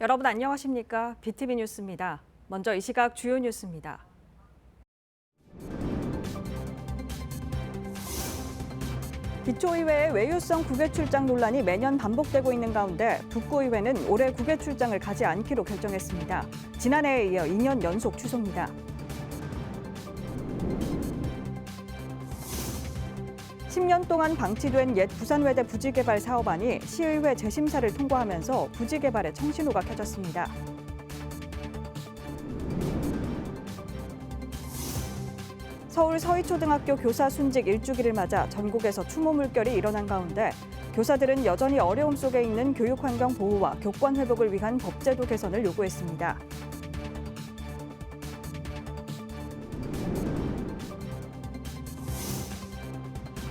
여러분 안녕하십니까? BTV 뉴스입니다. 먼저 이 시각 주요 뉴스입니다. 기초의회의 외유성 국외 출장 논란이 매년 반복되고 있는 가운데 북구의회는 올해 국외 출장을 가지 않기로 결정했습니다. 지난해에 이어 2년 연속 취소입니다. (10년) 동안 방치된 옛 부산외대 부지개발 사업안이 시의회 재심사를 통과하면서 부지개발의 청신호가 켜졌습니다. 서울 서희초등학교 교사 순직 1주기를 맞아 전국에서 추모 물결이 일어난 가운데 교사들은 여전히 어려움 속에 있는 교육 환경 보호와 교권 회복을 위한 법제도 개선을 요구했습니다.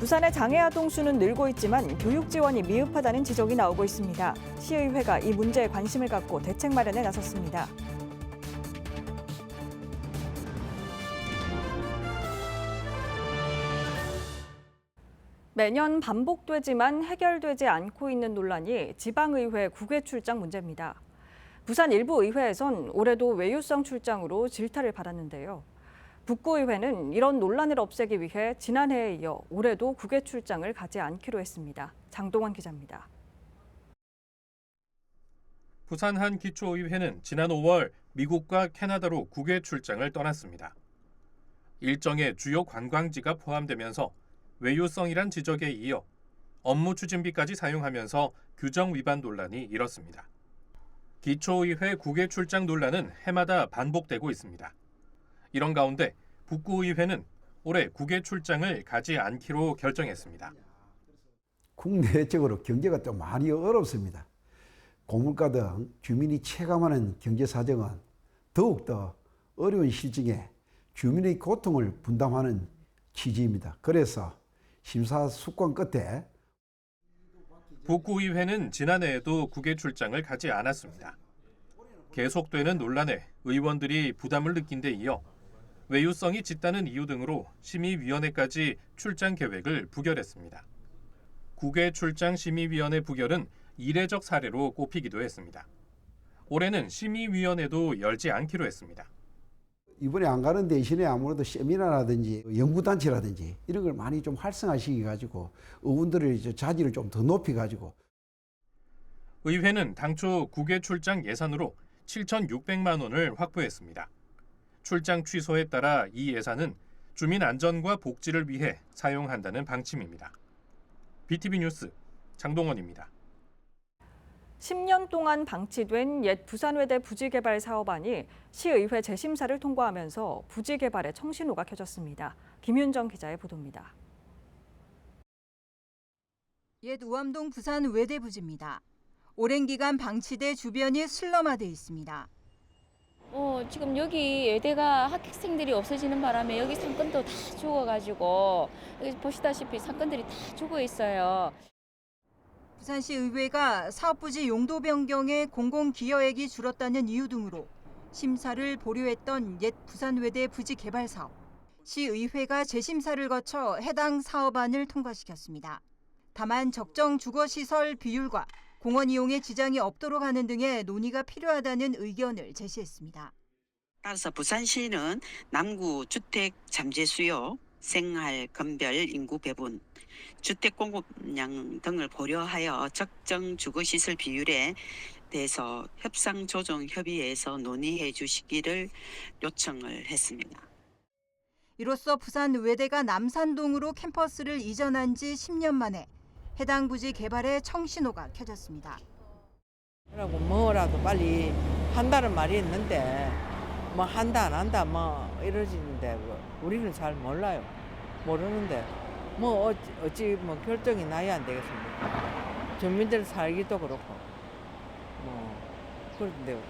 부산의 장애 아동 수는 늘고 있지만 교육 지원이 미흡하다는 지적이 나오고 있습니다. 시의회가 이 문제에 관심을 갖고 대책 마련에 나섰습니다. 매년 반복되지만 해결되지 않고 있는 논란이 지방의회 국외 출장 문제입니다. 부산 일부 의회에선 올해도 외유성 출장으로 질타를 받았는데요. 북구의회는 이런 논란을 없애기 위해 지난해에 이어 올해도 국외 출장을 가지 않기로 했습니다. 장동원 기자입니다. 부산 한 기초의회는 지난 5월 미국과 캐나다로 국외 출장을 떠났습니다. 일정에 주요 관광지가 포함되면서 외유성이란 지적에 이어 업무 추진비까지 사용하면서 규정 위반 논란이 일었습니다. 기초의회 국외 출장 논란은 해마다 반복되고 있습니다. 이런 가운데 북구의회는 올해 국외 출장을 가지 않기로 결정했습니다. 국내적으로 경제가 좀 많이 어렵습니다. 고물가 등 주민이 체감하는 경제 사정은 더욱더 어려운 실정에 주민의 고통을 분담하는 취지입니다. 그래서 심사숙고한 끝에 북구의회는 지난해에도 국외 출장을 가지 않았습니다. 계속되는 논란에 의원들이 부담을 느낀 데 이어 외유성이 짙다는 이유 등으로 심의위원회까지 출장 계획을 부결했습니다. 국외 출장 심의위원회 부결은 이례적 사례로 꼽히기도 했습니다. 올해는 심의위원회도 열지 않기로 했습니다. 이번에 안 가는 대신에 아무래도 세미나라든지 연구단체라든지 이런 걸 많이 좀 활성화시켜가지고 의원들의 자질을 좀 더 높여가지고. 의회는 당초 국외 출장 예산으로 7,600만 원을 확보했습니다. 출장 취소에 따라 이 예산은 주민 안전과 복지를 위해 사용한다는 방침입니다. BTV 뉴스 장동원입니다. 10년 동안 방치된 옛 부산외대 부지개발 사업안이 시의회 재심사를 통과하면서 부지개발의 청신호가 켜졌습니다. 김윤정 기자의 보도입니다. 옛 우암동 부산 외대 부지입니다. 오랜 기간 방치돼 주변이 슬럼화돼 있습니다. 지금 여기 외대가 학생들이 없어지는 바람에 여기 상권도 다 죽어가지고 여기 보시다시피 상권들이 다 죽어 있어요. 부산시 의회가 사업부지 용도 변경에 공공기여액이 줄었다는 이유 등으로 심사를 보류했던 옛 부산외대 부지 개발 사업. 시의회가 재심사를 거쳐 해당 사업안을 통과시켰습니다. 다만 적정 주거시설 비율과 공원 이용에 지장이 없도록 하는 등의 논의가 필요하다는 의견을 제시했습니다. 따라서 부산시는 남구 주택 잠재 수요, 생활, 건별, 인구 배분, 주택 공급량 등을 고려하여 적정 주거시설 비율에 대해서 협상조정협의회에서 논의해 주시기를 요청을 했습니다. 이로써 부산 외대가 남산동으로 캠퍼스를 이전한 지 10년 만에 해당 부지 개발에 청신호가 켜졌습니다. 뭐라도 빨리 한다는 말이 있는데 뭐 한다 안 한다 뭐 이러지는데 우리는 잘 몰라요. 모르는데 뭐 어찌 뭐 결정이 나야 안 되겠습니까? 주민들 살기도 그렇고 뭐 그런데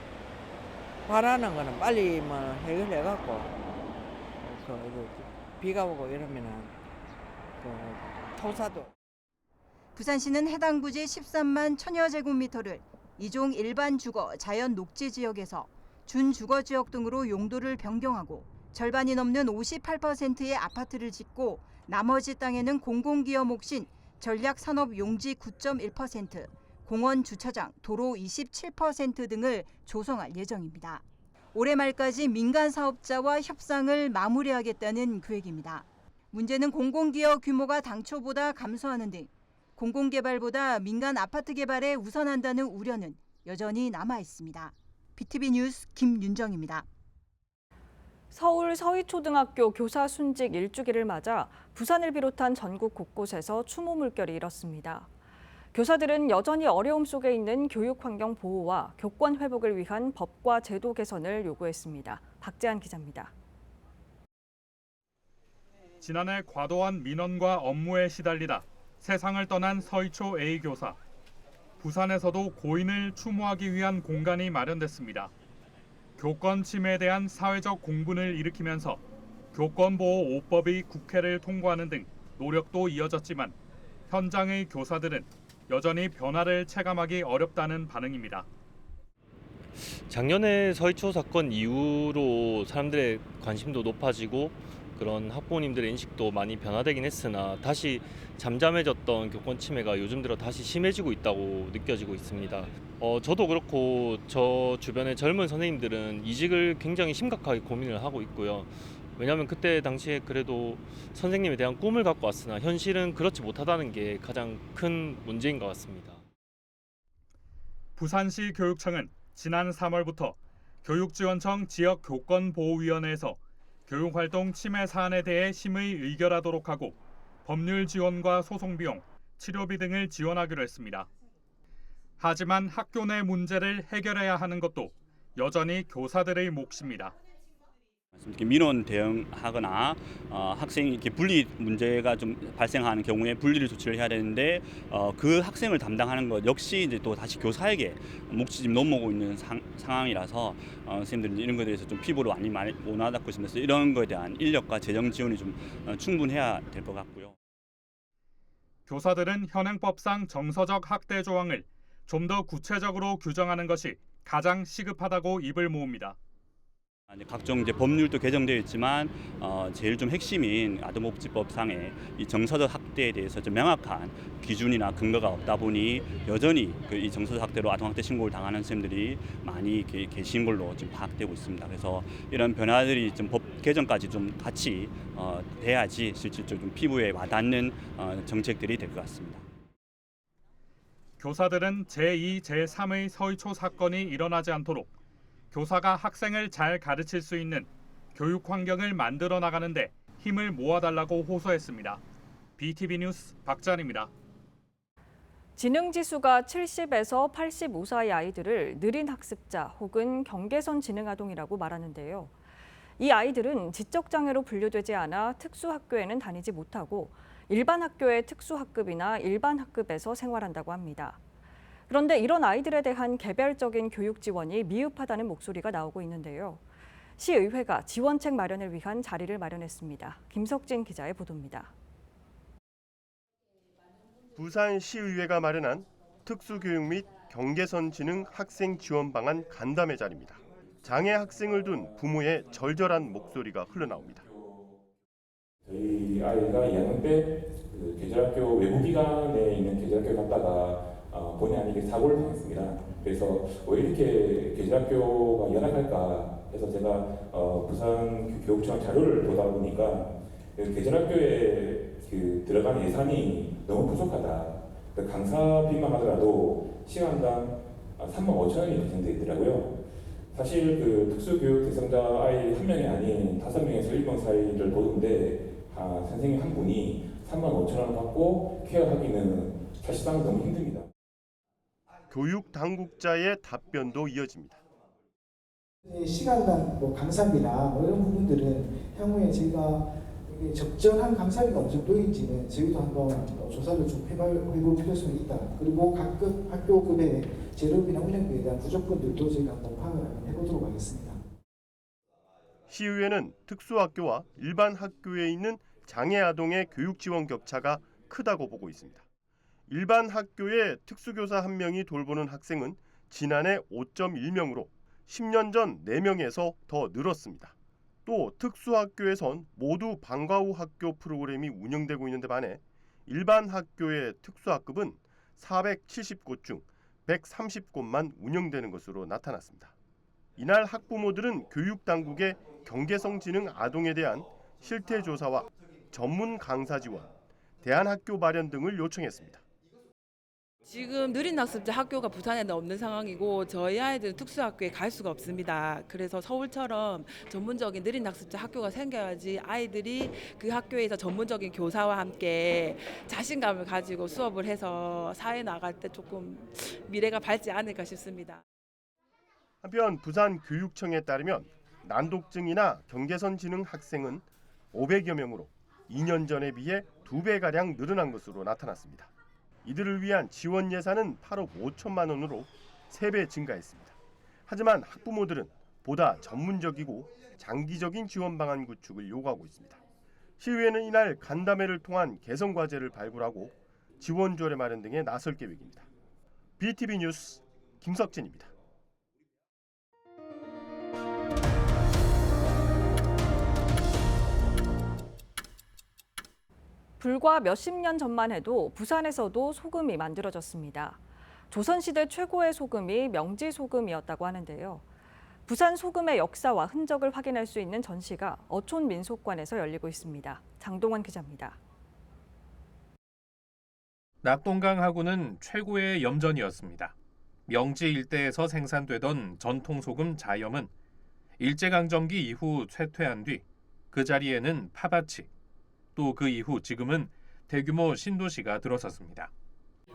바라는 거는 빨리 뭐 해결해 갖고 비가 오고 이러면은 토사도. 부산시는 해당 부지 13만 천여 제곱미터를 이종 일반 주거 자연 녹지 지역에서 준주거 지역 등으로 용도를 변경하고 절반이 넘는 58%의 아파트를 짓고 나머지 땅에는 공공기업 몫인 전략산업 용지 9.1%, 공원 주차장, 도로 27% 등을 조성할 예정입니다. 올해 말까지 민간 사업자와 협상을 마무리하겠다는 계획입니다. 문제는 공공기업 규모가 당초보다 감소하는 등 공공개발보다 민간 아파트 개발에 우선한다는 우려는 여전히 남아 있습니다. BTV 뉴스 김윤정입니다. 서울 서희초등학교 교사 순직 1주기를 맞아 부산을 비롯한 전국 곳곳에서 추모 물결이 일었습니다. 교사들은 여전히 어려움 속에 있는 교육 환경 보호와 교권 회복을 위한 법과 제도 개선을 요구했습니다. 박재한 기자입니다. 지난해 과도한 민원과 업무에 시달리다 세상을 떠난 서희초 A 교사. 부산에서도 고인을 추모하기 위한 공간이 마련됐습니다. 교권 침해에 대한 사회적 공분을 일으키면서 교권보호 5법이 국회를 통과하는 등 노력도 이어졌지만 현장의 교사들은 여전히 변화를 체감하기 어렵다는 반응입니다. 작년에 서희초 사건 이후로 사람들의 관심도 높아지고 그런 학부모님들의 인식도 많이 변화되긴 했으나 다시 잠잠해졌던 교권 침해가 요즘 들어 다시 심해지고 있다고 느껴지고 있습니다. 저도 그렇고 저 주변의 젊은 선생님들은 이직을 굉장히 심각하게 고민을 하고 있고요. 왜냐하면 그때 당시에 그래도 선생님에 대한 꿈을 갖고 왔으나 현실은 그렇지 못하다는 게 가장 큰 문제인 것 같습니다. 부산시 교육청은 지난 3월부터 교육지원청 지역교권보호위원회에서 교육활동 침해 사안에 대해 심의 의결하도록 하고 법률 지원과 소송 비용, 치료비 등을 지원하기로 했습니다. 하지만 학교 내 문제를 해결해야 하는 것도 여전히 교사들의 몫입니다. 민원 대응하거나 학생이 이렇게 분리 문제가 좀 발생하는 경우에 분리를 조치를 해야 되는데 그 학생을 담당하는 것 역시 이제 또 다시 교사에게 몫이 지금 넘어오고 있는 상황이라서 선생님들은 이런 것에 대해서 좀 피부로 많이 못 와닿고 있습니다. 이런 것에 대한 인력과 재정 지원이 좀 충분해야 될 것 같고요. 교사들은 현행법상 정서적 학대 조항을 좀 더 구체적으로 규정하는 것이 가장 시급하다고 입을 모읍니다. 각종 이제 법률도 개정되어 있지만 제일 좀 핵심인 아동복지법상의 이 정서적 학대에 대해서 좀 명확한 기준이나 근거가 없다 보니 여전히 이 정서적 학대로 아동학대 신고를 당하는 선생님들이 많이 계신 걸로 지금 파악되고 있습니다. 그래서 이런 변화들이 좀 법 개정까지 좀 같이 돼야지 실질적으로 좀 피부에 와닿는 정책들이 될 것 같습니다. 교사들은 제2, 제3의 서희초 사건이 일어나지 않도록 교사가 학생을 잘 가르칠 수 있는 교육 환경을 만들어 나가는데 힘을 모아달라고 호소했습니다. BTV 뉴스 박찬입니다. 지능지수가 70에서 85 사이 아이들을 느린 학습자 혹은 경계선 지능아동이라고 말하는데요. 이 아이들은 지적장애로 분류되지 않아 특수학교에는 다니지 못하고 일반 학교의 특수학급이나 일반 학급에서 생활한다고 합니다. 그런데 이런 아이들에 대한 개별적인 교육 지원이 미흡하다는 목소리가 나오고 있는데요. 시의회가 지원책 마련을 위한 자리를 마련했습니다. 김석진 기자의 보도입니다. 부산시의회가 마련한 특수교육 및 경계선 지능 학생 지원 방안 간담회 자리입니다. 장애 학생을 둔 부모의 절절한 목소리가 흘러나옵니다. 저희 아이가 2학년 때 계절학교 외부기관에 있는 계절학교 갔다가 본의 아니게 사고를 당했습니다. 그래서 왜 이렇게 계절학교가 연약할까 해서 제가 부산 교육청 자료를 보다 보니까 계절학교에 들어간 예산이 너무 부족하다. 강사비만 하더라도 시간당 35,000원이 예정돼 있더라고요. 사실 특수교육 대상자 아이 한 명이 아닌 5명에서 1명 사이를 보는데 선생님 한 분이 35,000원 받고 케어하기는 사실상 너무 힘듭니다. 교육 당국자의 답변도 이어집니다. 시간당 강사비나 이런 부분들은 향후에 저희가 적절한 강사비가 어느 정도인지는 저희도 한번 조사를 좀 해볼 필요성이 있다. 그리고 각급 학교급의 재료비나 운영비에 대한 부족분들도 저희가 한번 파악을 해보도록 하겠습니다. 시의회는 특수학교와 일반 학교에 있는 장애 아동의 교육 지원 격차가 크다고 보고 있습니다. 일반 학교에 특수교사 1명이 돌보는 학생은 지난해 5.1명으로 10년 전 4명에서 더 늘었습니다. 또 특수학교에선 모두 방과 후 학교 프로그램이 운영되고 있는데 반해 일반 학교의 특수학급은 470곳 중 130곳만 운영되는 것으로 나타났습니다. 이날 학부모들은 교육당국에 경계성 지능 아동에 대한 실태조사와 전문 강사 지원, 대안학교 마련 등을 요청했습니다. 지금 느린학습자 학교가 부산에는 없는 상황이고 저희 아이들은 특수학교에 갈 수가 없습니다. 그래서 서울처럼 전문적인 느린학습자 학교가 생겨야지 아이들이 그 학교에서 전문적인 교사와 함께 자신감을 가지고 수업을 해서 사회에 나갈 때 조금 미래가 밝지 않을까 싶습니다. 한편 부산교육청에 따르면 난독증이나 경계선 지능 학생은 500여 명으로 2년 전에 비해 2배가량 늘어난 것으로 나타났습니다. 이들을 위한 지원 예산은 8억 5천만 원으로 3배 증가했습니다. 하지만 학부모들은 보다 전문적이고 장기적인 지원 방안 구축을 요구하고 있습니다. 시의회는 이날 간담회를 통한 개선 과제를 발굴하고 지원 조례 마련 등에 나설 계획입니다. BTV 뉴스 김석진입니다. 불과 몇십 년 전만 해도 부산에서도 소금이 만들어졌습니다. 조선시대 최고의 소금이 명지소금이었다고 하는데요. 부산 소금의 역사와 흔적을 확인할 수 있는 전시가 어촌민속관에서 열리고 있습니다. 장동원 기자입니다. 낙동강 하구는 최고의 염전이었습니다. 명지 일대에서 생산되던 전통소금 자염은 일제강점기 이후 쇠퇴한 뒤 그 자리에는 팥밭이, 또 그 이후 지금은 대규모 신도시가 들어섰습니다.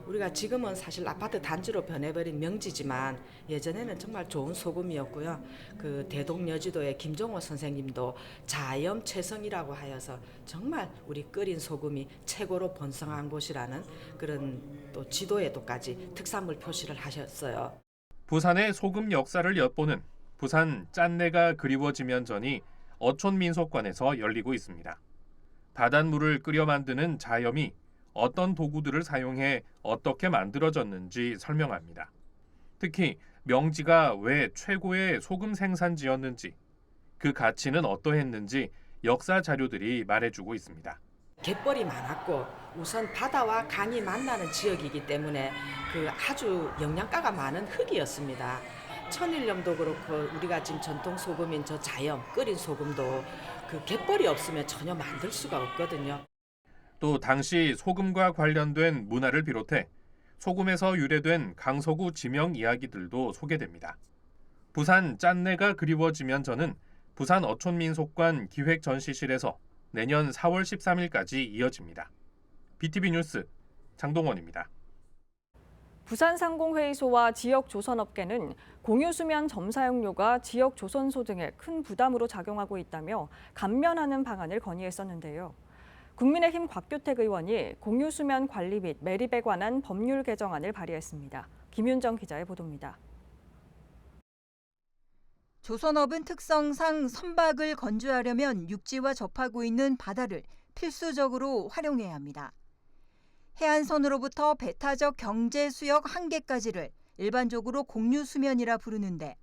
우리가 지금은 사실 아파트 단지로 변해버린 명지지만 예전에는 정말 좋은 소금이었고요. 그 대동여지도의 김종호 선생님도 자염 최성이라고 하여서 정말 우리 끓인 소금이 최고로 번성한 곳이라는 그런 또 지도에도까지 특산물 표시를 하셨어요. 부산의 소금 역사를 엿보는 부산 짠내가 그리워지면 전이 어촌민속관에서 열리고 있습니다. 바닷물을 끓여 만드는 자염이 어떤 도구들을 사용해 어떻게 만들어졌는지 설명합니다. 특히 명지가 왜 최고의 소금 생산지였는지, 그 가치는 어떠했는지 역사 자료들이 말해주고 있습니다. 갯벌이 많았고 우선 바다와 강이 만나는 지역이기 때문에 그 아주 영양가가 많은 흙이었습니다. 천일염도 그렇고 우리가 지금 전통 소금인 저 자염 끓인 소금도 그 갯벌이 없으면 전혀 만들 수가 없거든요. 또 당시 소금과 관련된 문화를 비롯해 소금에서 유래된 강서구 지명 이야기들도 소개됩니다. 부산 짠내가 그리워지면 저는 부산 어촌민속관 기획전시실에서 내년 4월 13일까지 이어집니다. BTV 뉴스 장동원입니다. 부산상공회의소와 지역 조선업계는 공유수면 점 사용료가 지역 조선소 등에 큰 부담으로 작용하고 있다며 감면하는 방안을 건의했었는데요. 국민의힘 곽규택 의원이 공유수면 관리 및 매립에 관한 법률 개정안을 발의했습니다. 김윤정 기자의 보도입니다. 조선업은 특성상 선박을 건조하려면 육지와 접하고 있는 바다를 필수적으로 활용해야 합니다. 해안선으로부터 배타적 경제 수역 한계까지를 일반적으로 공유수면이라 부르는데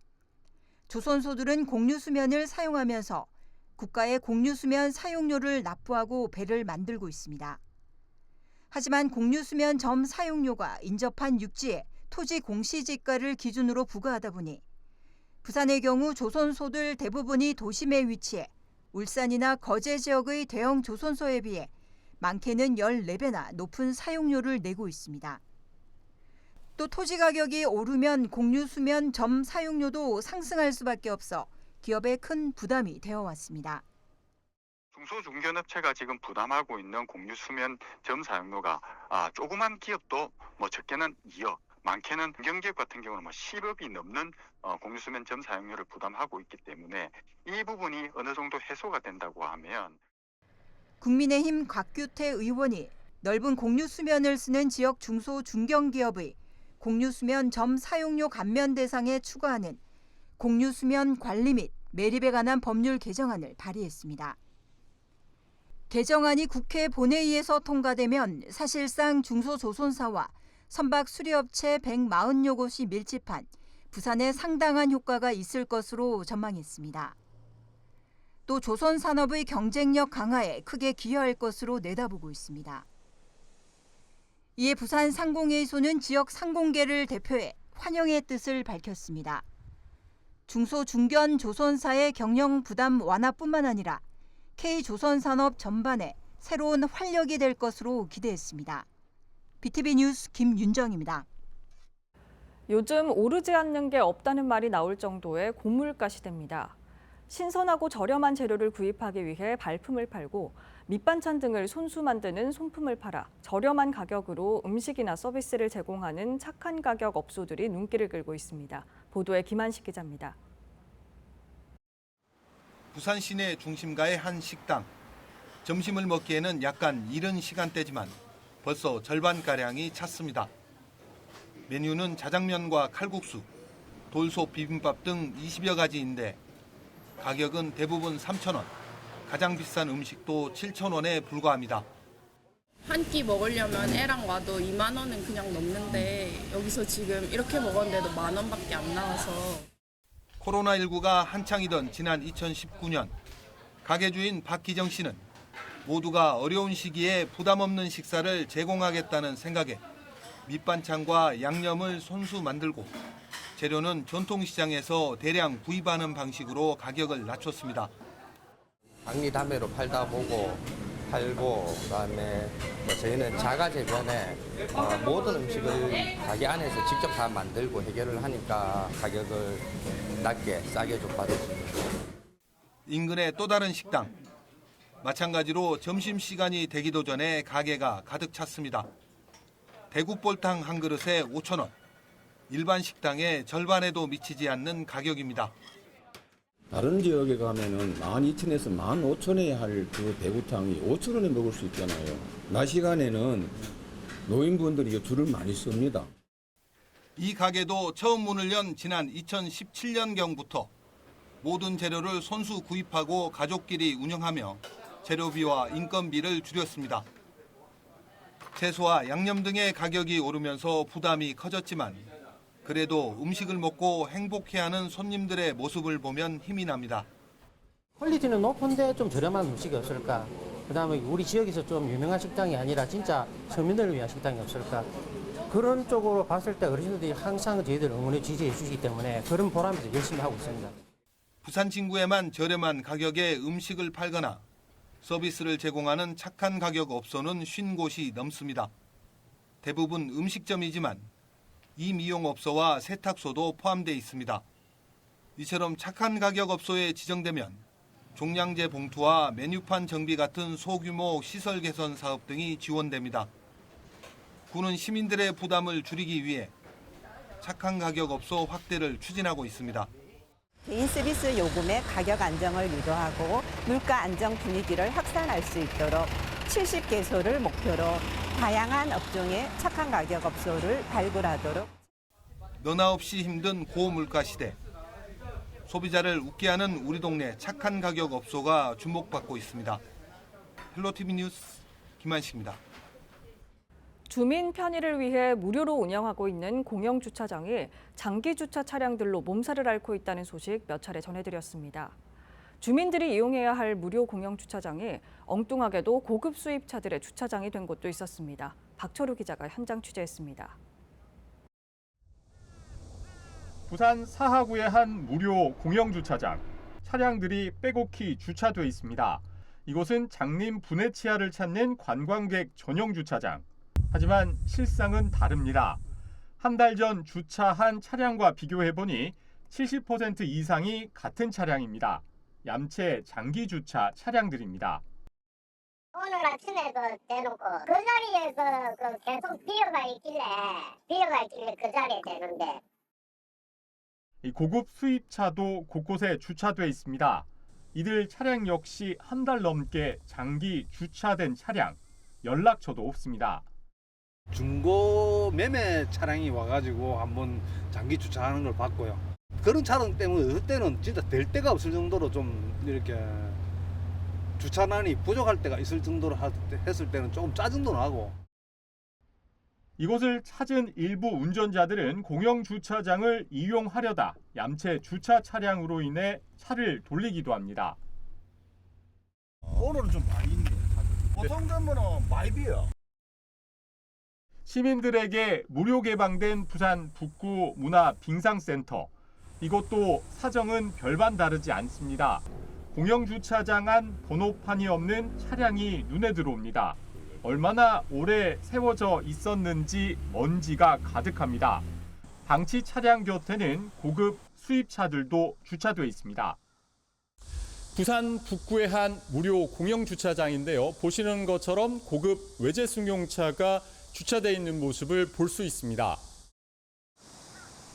조선소들은 공유수면을 사용하면서 국가의 공유수면 사용료를 납부하고 배를 만들고 있습니다. 하지만 공유수면 점 사용료가 인접한 육지에 토지 공시지가를 기준으로 부과하다 보니 부산의 경우 조선소들 대부분이 도심에 위치해 울산이나 거제 지역의 대형 조선소에 비해 많게는 14배나 높은 사용료를 내고 있습니다. 또 토지 가격이 오르면 공유수면 점 사용료도 상승할 수밖에 없어 기업에 큰 부담이 되어 왔습니다. 중소중견업체가 지금 부담하고 있는 공유수면 점 사용료가 조그만 기업도 적게는 2억, 많게는 경기업 같은 경우는 10억이 넘는 공유수면 점 사용료를 부담하고 있기 때문에 이 부분이 어느 정도 해소가 된다고 하면 국민의힘 곽규태 의원이 넓은 공유수면을 쓰는 지역 중소 중견기업의 공유수면 점 사용료 감면 대상에 추가하는 공유수면 관리 및 매립에 관한 법률 개정안을 발의했습니다. 개정안이 국회 본회의에서 통과되면 사실상 중소조선사와 선박 수리업체 140여 곳이 밀집한 부산에 상당한 효과가 있을 것으로 전망했습니다. 또 조선 산업의 경쟁력 강화에 크게 기여할 것으로 내다보고 있습니다. 이에 부산 상공회의소는 지역 상공계를 대표해 환영의 뜻을 밝혔습니다. 중소 중견 조선사의 경영 부담 완화뿐만 아니라 K조선산업 전반에 새로운 활력이 될 것으로 기대했습니다. BTV 뉴스 김윤정입니다. 요즘 오르지 않는 게 없다는 말이 나올 정도의 고물가 시대입니다. 신선하고 저렴한 재료를 구입하기 위해 발품을 팔고 밑반찬 등을 손수 만드는 손품을 팔아 저렴한 가격으로 음식이나 서비스를 제공하는 착한 가격 업소들이 눈길을 끌고 있습니다. 보도에 김한식 기자입니다. 부산 시내 중심가의 한 식당. 점심을 먹기에는 약간 이른 시간대지만 벌써 절반가량이 찼습니다. 메뉴는 자장면과 칼국수, 돌솥 비빔밥 등 20여 가지인데 가격은 대부분 3,000원, 가장 비싼 음식도 7,000원에 불과합니다. 한 끼 먹으려면 애랑 와도 2만 원은 그냥 넘는데 여기서 지금 이렇게 먹었는데도 10,000원밖에 안 나와서. 코로나19가 한창이던 지난 2019년 가게 주인 박기정 씨는 모두가 어려운 시기에 부담 없는 식사를 제공하겠다는 생각에 밑반찬과 양념을 손수 만들고 재료는 전통시장에서 대량 구입하는 방식으로 가격을 낮췄습니다. 박리담회로 팔다 보고 팔고 그다음에 저희는 자가 재변에 모든 음식을 가게 안에서 직접 다 만들고 해결을 하니까 가격을 낮게 싸게 좀 받을 수 있습니다. 인근의 또 다른 식당. 마찬가지로 점심시간이 되기도 전에 가게가 가득 찼습니다. 대구볼탕 한 그릇에 5,000원. 일반 식당의 절반에도 미치지 않는 가격입니다. 다른 지역에 가면은 12,000원에서 15,000원에 할 그 대구탕이 5,000원에 먹을 수 있잖아요. 낮 시간에는 노인분들이 줄을 많이 씁니다. 이 가게도 처음 문을 연 지난 2017년경부터 모든 재료를 손수 구입하고 가족끼리 운영하며 재료비와 인건비를 줄였습니다. 채소와 양념 등의 가격이 오르면서 부담이 커졌지만 그래도 음식을 먹고 행복해하는 손님들의 모습을 보면 힘이 납니다. 퀄리티는 높은데 좀 저렴한 음식이 없을까? 그다음에 우리 지역에서 좀 유명한 식당이 아니라 진짜 서민들을 위한 식당이 없을까? 그런 쪽으로 봤을 때 어르신들이 항상 저희들 응원해 지지해 주시기 때문에 그런 보람에서 열심히 하고 있습니다. 부산 친구에만 저렴한 가격에 음식을 팔거나 서비스를 제공하는 착한 가격 업소는 50곳이 넘습니다. 대부분 음식점이지만 이 미용업소와 세탁소도 포함되어 있습니다. 이처럼 착한 가격 업소에 지정되면 종량제 봉투와 메뉴판 정비 같은 소규모 시설 개선 사업 등이 지원됩니다. 구는 시민들의 부담을 줄이기 위해 착한 가격 업소 확대를 추진하고 있습니다. 개인 서비스 요금의 가격 안정을 유도하고 물가 안정 분위기를 확산할 수 있도록 70개소를 목표로 다양한 업종의 착한 가격 업소를 발굴하도록. 너나 없이 힘든 고물가 시대. 소비자를 웃게 하는 우리 동네 착한 가격 업소가 주목받고 있습니다. 헬로티비 뉴스 김한식입니다. 주민 편의를 위해 무료로 운영하고 있는 공영주차장이 장기주차 차량들로 몸살을 앓고 있다는 소식 몇 차례 전해드렸습니다. 주민들이 이용해야 할 무료 공영주차장이 엉뚱하게도 고급 수입차들의 주차장이 된 곳도 있었습니다. 박철우 기자가 현장 취재했습니다. 부산 사하구의 한 무료 공영주차장. 차량들이 빼곡히 주차돼 있습니다. 이곳은 장님 분해치아를 찾는 관광객 전용 주차장. 하지만 실상은 다릅니다. 한 달 전 주차한 차량과 비교해보니 70% 이상이 같은 차량입니다. 얌체 장기 주차 차량들입니다. 오늘 아침에도 대놓고 그 자리에서 계속 비어가 있길래 그 자리에 대는데. 이 고급 수입차도 곳곳에 주차돼 있습니다. 이들 차량 역시 한 달 넘게 장기 주차된 차량, 연락처도 없습니다. 중고 매매 차량이 와가지고 한번 장기 주차하는 걸 봤고요. 그런 차량 때문에 어떨 때는 진짜 될 데가 없을 정도로 좀 이렇게 주차난이 부족할 때가 있을 정도로 했을 때는 조금 짜증도 나고. 이곳을 찾은 일부 운전자들은 공영주차장을 이용하려다 얌체 주차 차량으로 인해 차를 돌리기도 합니다. 오늘은 좀 많이 있네. 보통 되면 많이 비어. 시민들에게 무료 개방된 부산 북구 문화 빙상센터. 이것도 사정은 별반 다르지 않습니다. 공영주차장 안 번호판이 없는 차량이 눈에 들어옵니다. 얼마나 오래 세워져 있었는지 먼지가 가득합니다. 방치 차량 곁에는 고급 수입차들도 주차돼 있습니다. 부산 북구의 한 무료 공영주차장인데요. 보시는 것처럼 고급 외제 승용차가 주차돼 있는 모습을 볼 수 있습니다.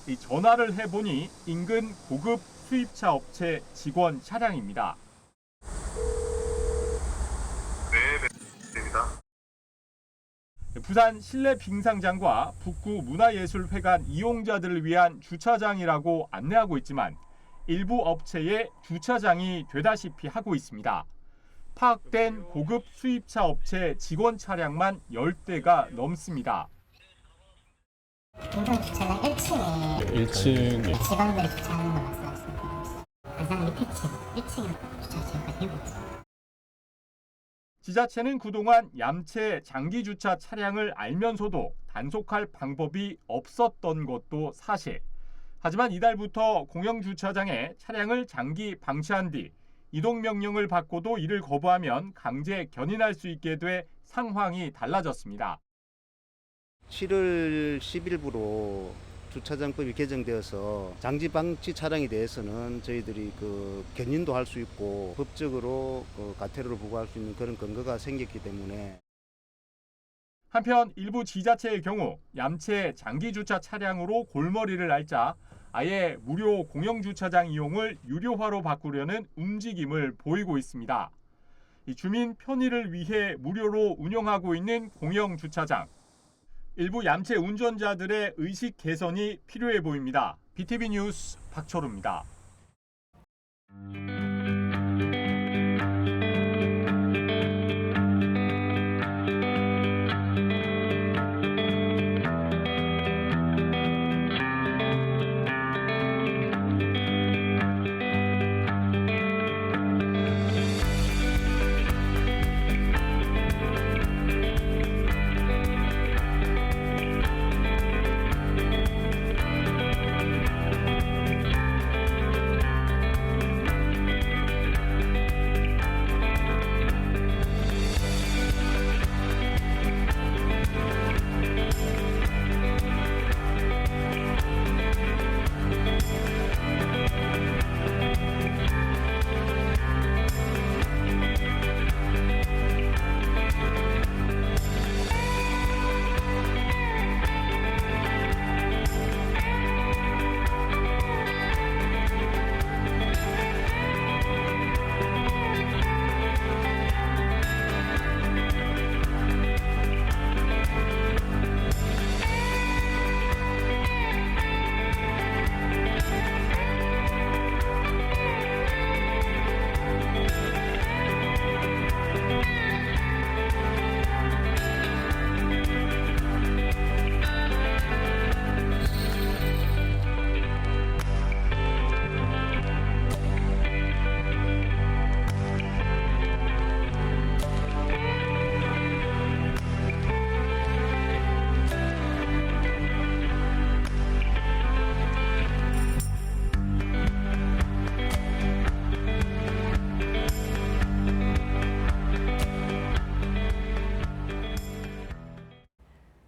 이 전화를 해보니 인근 고급 수입차 업체 직원 차량입니다. 네, 됩니다. 부산 실내 빙상장과 북구 문화예술회관 이용자들을 위한 주차장이라고 안내하고 있지만 일부 업체의 주차장이 되다시피 하고 있습니다. 파악된 고급 수입차 업체 직원 차량만 10대가 넘습니다. 빙상 주차장 1층에 1층 직원들이 주차하는 거 말씀하셨습니다. 가장 밑에 층 1층에 주차장이 되고 있습니다. 지자체는 그동안 얌체 장기주차 차량을 알면서도 단속할 방법이 없었던 것도 사실. 하지만 이달부터 공영주차장에 차량을 장기 방치한 뒤 이동명령을 받고도 이를 거부하면 강제 견인할 수 있게 돼 상황이 달라졌습니다. 7월 10일부로 주차장법이 개정되어서 장기 방치 차량에 대해서는 저희들이 견인도 할 수 있고 법적으로 과태료를 부과할 수 있는 그런 근거가 생겼기 때문에. 한편 일부 지자체의 경우 얌체 장기주차 차량으로 골머리를 앓자 아예 무료 공영주차장 이용을 유료화로 바꾸려는 움직임을 보이고 있습니다. 이 주민 편의를 위해 무료로 운영하고 있는 공영주차장. 일부 얌체 운전자들의 의식 개선이 필요해 보입니다. BTV 뉴스 박철우입니다.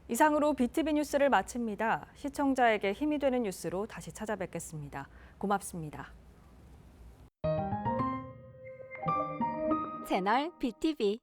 이상으로 BTV 뉴스를 마칩니다. 시청자에게 힘이 되는 뉴스로 다시 찾아뵙겠습니다. 고맙습니다. 채널 BTV